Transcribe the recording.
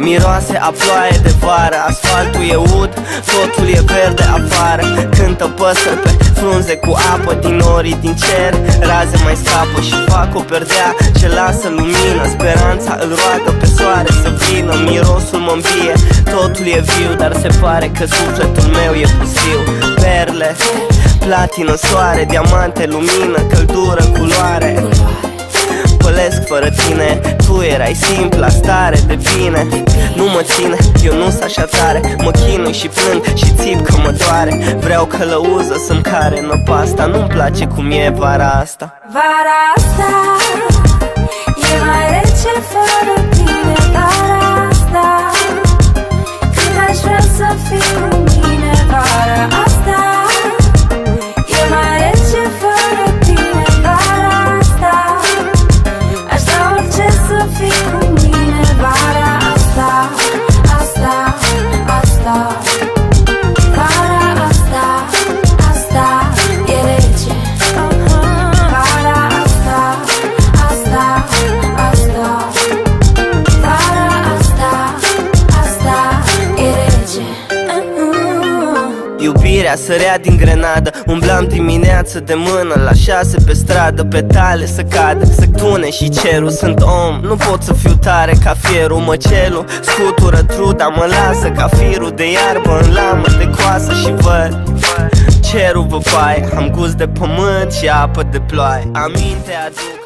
Miroase a ploaie de vară, asfaltul e ud, totul e verde afară. Cântă păsări pe frunze cu apă din norii din cer. Raze mai scapă și fac o perdea ce lasă lumină. Speranța îl roagă pe soare să vină. Mirosul mă îmbie, totul e viu, dar se pare că sufletul meu e pustiu. Perle, platină, soare, diamante, lumină, căldură, culoare. Pălesc fără tine, tu erai simpla stare de bine. Nu mă ține, eu nu-s așa tare. Mă chinui și plâng și țip că mă doare. Vreau călăuză să-mi care năpasta. Nu-mi place cum e vara asta. Vara asta e mai rece fără tine. Vara asta cât aș vrea să fii cu mine. Vara asta e mai rece fără tine. Vara asta aș da orice să fii cu mine. Vara asta, asta, asta. Vara asta, asta e rece. Vara asta, asta, asta. Vara asta, asta e rece. Iubirea sărea din grenadă, umblam dimineață de mână la 6 pe stradă. Petale să cadă, să tune și cerul. Sunt om, nu pot să fiu tare ca fierul. Măcelul scutură truda, mă lasă ca firul de iarbă în lamă de coasă și văd cerul văpaie. Am gust de pământ și apă de ploaie. Aminte aduc